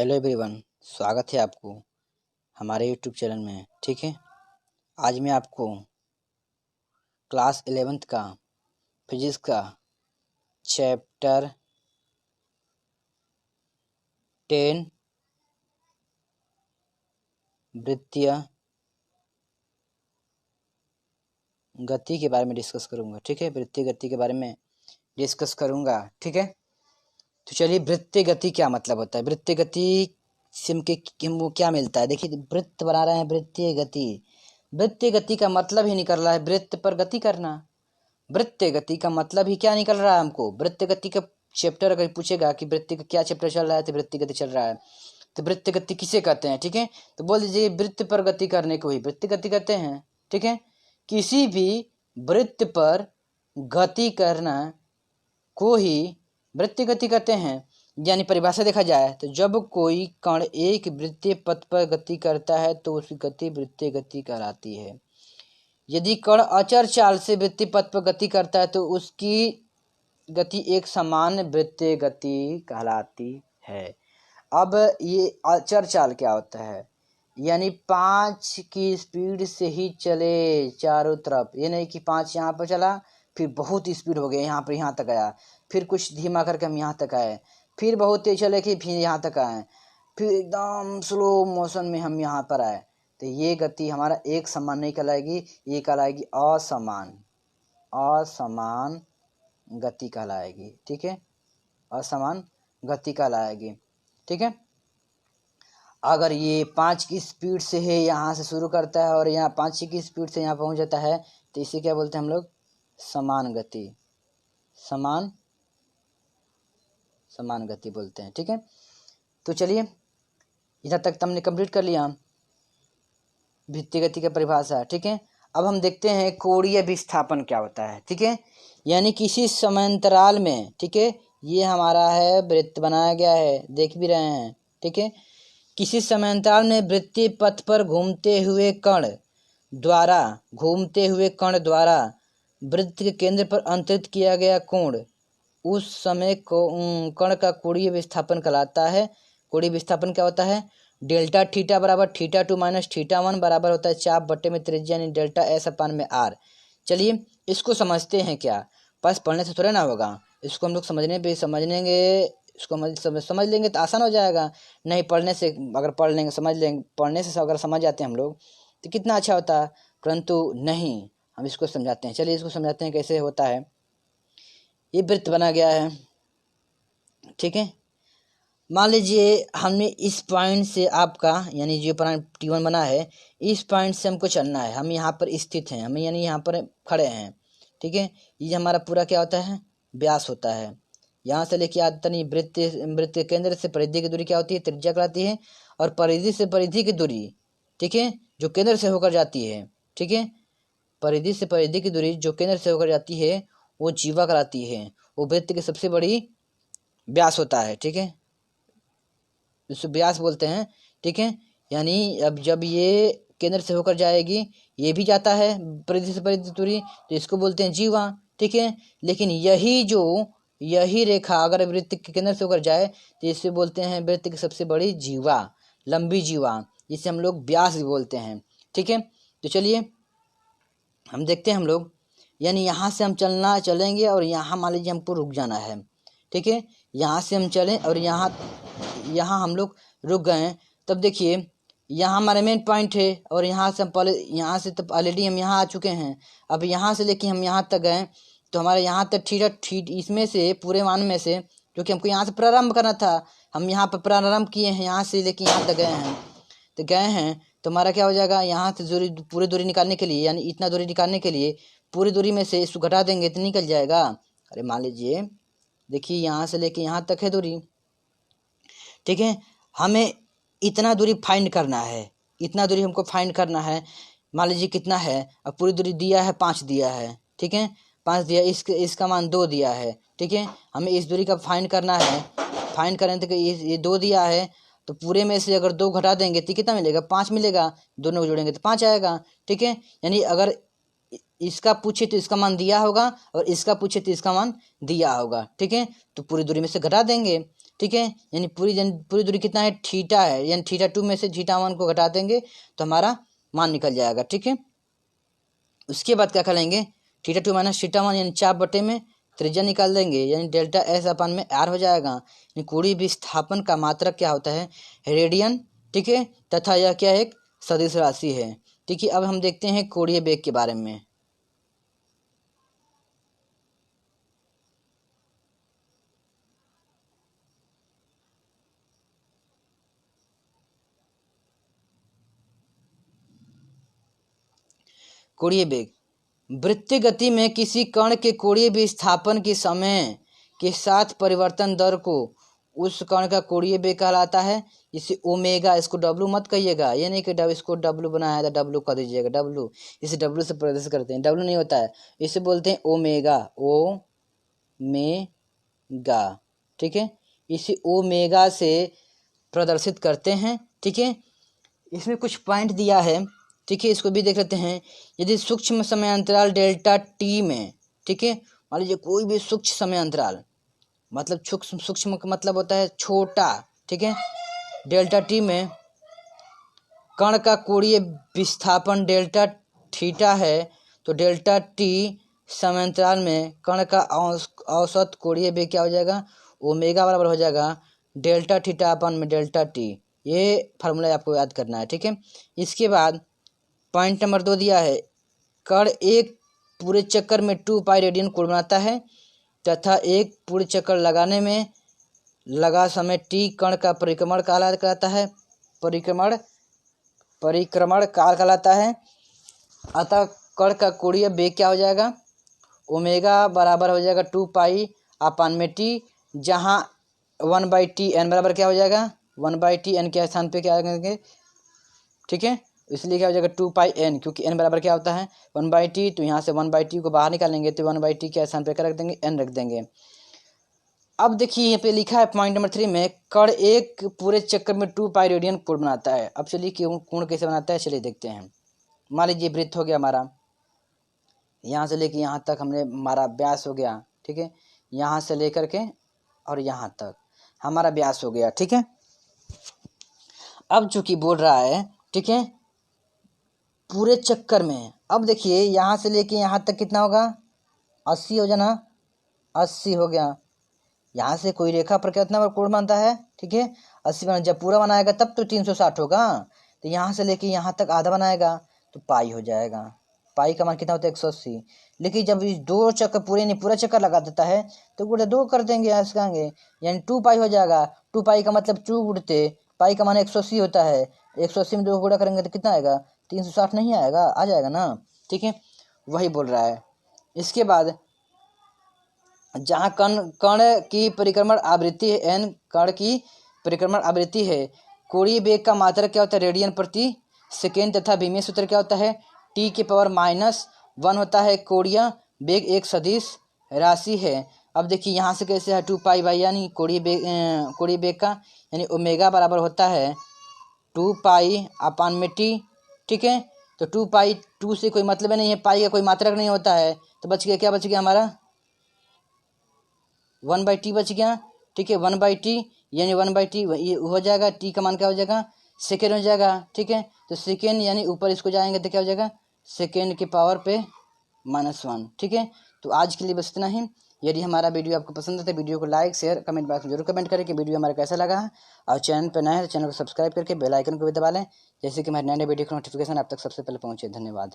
Hello everyone, स्वागत है आपको हमारे यूट्यूब चैनल में। ठीक है, आज मैं आपको क्लास 11th का फिजिक्स का चैप्टर 10 वृत्तीय गति के बारे में डिस्कस करूंगा। ठीक है, वृत्तीय गति के बारे में डिस्कस करूंगा। ठीक है, तो चलिए, वृत्तीय गति क्या मतलब होता है। वृत्तीय गति से हमको क्या मिलता है। देखिए, वृत्त बना रहे हैं, वृत्तीय गति। वृत्तीय गति का मतलब ही निकल रहा है वृत्त पर गति करना। वृत्तीय गति का मतलब ही क्या निकल रहा है हमको। वृत्तीय गति का चैप्टर अगर पूछेगा कि वृत्तीय का क्या चैप्टर चल रहा है, तो वृत्तीय गति चल रहा है। तो वृत्तीय गति किसे कहते हैं। ठीक है, तो बोल दीजिए वृत्त पर गति करने को ही वृत्तीय गति कहते हैं। ठीक है, किसी भी वृत्त पर गति करना को ही वृत्तीय गति कहते हैं। यानी परिभाषा देखा जाए तो जब कोई कण एक वृत्तीय पथ पर गति करता है तो उसकी गति वृत्तीय गति कहलाती है। यदि कण अचर चाल से वृत्तीय पथ पर गति करता है तो उसकी गति एक समान वृत्तीय गति कहलाती है। अब ये अचर चाल क्या होता है, यानी 5 की स्पीड से ही चले चारों तरफ। ये नहीं कि 5 यहाँ पर चला, फिर बहुत स्पीड हो गया, यहाँ पर यहाँ तक आया, फिर कुछ धीमा करके हम यहाँ तक आए, फिर बहुत तेज चले कि फिर यहाँ तक आए, फिर एकदम स्लो मोशन में हम यहाँ पर आए। तो ये गति हमारा एक समान नहीं कहलाएगी, ये कहलाएगी असमान। असमान गति कहलाएगी। ठीक है, असमान गति कहलाएगी। ठीक है, अगर ये 5 की स्पीड से है, यहाँ से शुरू करता है और यहाँ 5 की स्पीड से यहाँ पहुँच जाता है, तो इसे क्या बोलते हैं हम लोग, समान गति। समान गति बोलते हैं। ठीक है, तो चलिए, इधर तक हमने कंप्लीट कर लिया वृत्तीय गति का परिभाषा। ठीक है, अब हम देखते हैं कोणीय विस्थापन क्या होता है। ठीक है, यानी किसी समांतराल में, ठीक है, ये हमारा है वृत्त बनाया गया है, देख भी रहे हैं। ठीक है, किसी समांतराल में वृत्तीय पथ पर घूमते हुए कण द्वारा वृत्त के केंद्र पर अंतरित किया गया कोण उस समय कण का कोणीय विस्थापन कहलाता है। कोणीय विस्थापन क्या होता है, डेल्टा थीटा बराबर थीटा 2 माइनस थीटा 1 बराबर होता है चाप बट्टे में त्रिज्या यानी डेल्टा एस अपान में आर। चलिए, इसको समझते हैं क्या, बस पढ़ने से थोड़ा ना होगा, इसको हम लोग समझेंगे, इसको समझ लेंगे तो आसान हो जाएगा। नहीं पढ़ने से, अगर पढ़ लेंगे समझ लेंगे, पढ़ने से अगर समझ जाते हैं हम लोग तो कितना अच्छा होता, परंतु नहीं, हम इसको समझाते हैं। चलिए, इसको समझाते हैं कैसे होता है। ये वृत्त बना गया है। ठीक है, मान लीजिए हमने इस पॉइंट से आपका, यानी जो पॉइंट T1 बना है, इस पॉइंट से हमको चलना है। हम यहाँ पर स्थित हैं, हम यानी यहाँ पर खड़े हैं। ठीक है, ये हमारा पूरा क्या होता है, व्यास होता है। यहाँ से लेके आते नहीं, वृत्त के केंद्र से परिधि की दूरी क्या होती है, त्रिज्या कहलाती है। और परिधि से परिधि की दूरी, ठीक है, जो केंद्र से होकर जाती है, ठीक है, परिधि से परिधि की दूरी जो केंद्र से होकर जाती है वो जीवा कहलाती है। वो वृत्त की सबसे बड़ी व्यास होता है। ठीक है, इसको व्यास बोलते हैं। ठीक है, यानी अब जब ये केंद्र से होकर जाएगी, ये भी जाता है परिधि से परिधि दूरी, तो इसको बोलते हैं जीवा। ठीक है, लेकिन यही रेखा अगर वृत्त के केंद्र से होकर जाए तो इसे बोलते हैं वृत्त की सबसे बड़ी जीवा, लंबी जीवा, जिसे हम लोग व्यास भी बोलते हैं। ठीक है, तो चलिए हम देखते हैं हम लोग, यानी यहाँ से हम चलेंगे और यहाँ मान लीजिए हमको रुक जाना है। ठीक है, यहाँ से हम चलें और यहाँ हम लोग रुक गए हैं। तब देखिए, यहाँ हमारा मेन पॉइंट है और यहाँ से हम यहाँ से तो ऑलरेडी हम यहाँ आ चुके हैं। अब यहाँ से लेके हम यहाँ तक गए तो हमारे यहाँ तक इसमें से पूरे मान में से, क्योंकि हमको यहाँ से प्रारंभ करना था, हम यहाँ पर प्रारंभ किए हैं, यहाँ से लेके यहाँ तक गए हैं तो हमारा क्या हो जाएगा, यहाँ से पूरी दूरी निकालने के लिए, यानी इतना दूरी निकालने के लिए पूरी दूरी में से इसको घटा देंगे तो निकल जाएगा। अरे मान लीजिए, देखिए यहाँ से लेके यहाँ तक है दूरी। ठीक है, हमें इतना दूरी फाइंड करना है, इतना दूरी हमको फाइंड करना है। मान लीजिए कितना है, अब पूरी दूरी दिया है 5 दिया है। ठीक है, 5 दिया, इसका मान 2 दिया है। ठीक है, हमें इस दूरी का फाइंड करना है। फाइंड करें तो ये 2 दिया है, तो पूरे में से अगर 2 घटा देंगे तो कितना मिलेगा, 5 मिलेगा। दोनों को जोड़ेंगे तो 5 आएगा। ठीक है, यानी अगर इसका पूछे तो इसका मान दिया होगा और इसका पूछे तो इसका मान दिया होगा। ठीक है, तो पूरी दूरी में से घटा देंगे। ठीक है, यानी पूरी दूरी कितना है, थीटा है, यानी θ2 में से θ1 को घटा देंगे तो हमारा मान निकल जाएगा। ठीक है, उसके बाद क्या करेंगे, θ2 माइनस θ1 यानी 4 में त्रिज्या निकाल देंगे, यानी डेल्टा एस अपन में आर हो जाएगा। यानी कोणीय विस्थापन का मात्रक क्या होता है, रेडियन। ठीक है, तथा यह क्या एक सदिश राशि है। ठीक है, अब हम देखते हैं कोणीय वेग के बारे में। कोणीय वेग, वृत्तीय गति में किसी कण के कोणीय विस्थापन के समय के साथ परिवर्तन दर को उस कण का कोणीय वेग कहलाता है। इसे ओमेगा, इसको डब्लू मत कहिएगा, ये नहीं कि इसको डब्लू बनाया था डब्लू कह दीजिएगा, डब्लू, इसे डब्लू से प्रदर्शित करते हैं, डब्लू नहीं होता है, इसे बोलते हैं ओमेगा, ओमेगा। ठीक है, इसे ओमेगा से प्रदर्शित करते हैं। ठीक है, इसमें कुछ पॉइंट दिया है। ठीक है, इसको भी देख लेते हैं। यदि सूक्ष्म समय अंतराल डेल्टा टी में, ठीक है, मान लीजिए कोई भी सूक्ष्म समय अंतराल, मतलब सूक्ष्म का मतलब होता है छोटा। ठीक है, डेल्टा टी में कण का कोणीय विस्थापन डेल्टा थीटा है, तो डेल्टा टी समांतराल में कण का औसत कोणीय वेग क्या हो जाएगा, ओमेगा बराबर हो जाएगा डेल्टा थीटा अपन में डेल्टा टी। ये फार्मूला आपको याद करना है। ठीक है, इसके बाद पॉइंट नंबर 2 दिया है, कण एक पूरे चक्कर में 2 पाई रेडियन कोण बनाता है तथा एक पूरे चक्कर लगाने में लगा समय टी कण का परिक्रमण काल कहलाता है, परिक्रमण काल कहलाता है। अतः कण का कोणीय वेग क्या हो जाएगा, ओमेगा बराबर हो जाएगा 2 पाई अपन में टी, जहाँ 1/t n बराबर क्या हो जाएगा, 1/t n के स्थान पे क्या करेंगे। ठीक है, इसलिए क्या हो जाएगा 2 पाई n, क्योंकि n बराबर क्या होता है 1/t, तो यहाँ से 1/t को बाहर निकालेंगे तो 1/t के स्थान पे क्या रख देंगे, n रख देंगे। अब देखिए यहाँ पे लिखा है पॉइंट नंबर 3 में, कण एक पूरे चक्कर में 2 पाई रेडियन कोण बनाता है। अब चलिए कोण कैसे बनाता है चलिए देखते हैं। मान लीजिए वृत्त हो गया हमारा, यहाँ से लेके यहाँ तक हमने हमारा व्यास हो गया। ठीक है, यहाँ से लेकर के और यहाँ तक हमारा व्यास हो गया। ठीक है, अब चूंकि बोल रहा है, ठीक है, पूरे चक्कर में, अब देखिए यहाँ से लेके यहाँ तक कितना होगा, 80 हो जाना, 80 हो गया। यहाँ से कोई रेखा पर कितना कोण बनता है, ठीक है, 80 बना। जब पूरा बनाएगा तब तो 360 होगा, तो यहाँ से लेके यहाँ तक आधा बनाएगा तो पाई हो जाएगा। पाई का मान कितना होता है 180। लेकिन जब इस 2 चक्कर पूरे नहीं पूरा चक्कर लगा देता है तो गुणे 2 कर देंगे, कहेंगे यानी 2 पाई हो जाएगा। 2 पाई का मतलब 2 गुणते पाई का मान 180 होता है, 180 में 2 गुणा करेंगे तो कितना आएगा, 360 नहीं आएगा, आ जाएगा ना। ठीक है, वही बोल रहा है। इसके बाद जहाँ कण की परिक्रमण आवृत्ति है n, कण की परिक्रमण आवृत्ति है, कोणीय वेग का मात्रक क्या होता है, रेडियन प्रति सेकेंड, तथा विमीय सूत्र क्या होता है, t की पावर -1 होता है। कोणीय वेग एक सदिश राशि है। अब देखिए यहाँ से कैसे है, 2 पाई यानी कोणीय वेग का यानी ओमेगा बराबर होता है 2 पाई अपन में टी। ठीक है, तो 2 पाई, 2 से कोई मतलब नहीं है, पाई का कोई मात्रक नहीं होता है, तो बच गया, क्या बच गया हमारा 1/t बच गया। ठीक है, 1/t यानी 1/t ये हो जाएगा, t का मान क्या हो जाएगा, सेकेंड हो जाएगा। ठीक है, तो सेकेंड यानी ऊपर इसको जाएंगे तो क्या हो जाएगा, सेकेंड के पावर पे -1। ठीक है, तो आज के लिए बस इतना ही। यदि हमारा वीडियो आपको पसंद है तो वीडियो को लाइक शेयर कमेंट बॉक्स में जरूर कमेंट करें कि वीडियो हमारा कैसा लगा है, और चैनल पर नए हैं तो चैनल को सब्सक्राइब करके बेल आइकन को भी दबा लें, जैसे कि हमारे नए वीडियो का नोटिफिकेशन आप तक सबसे पहले पहुँचे। धन्यवाद।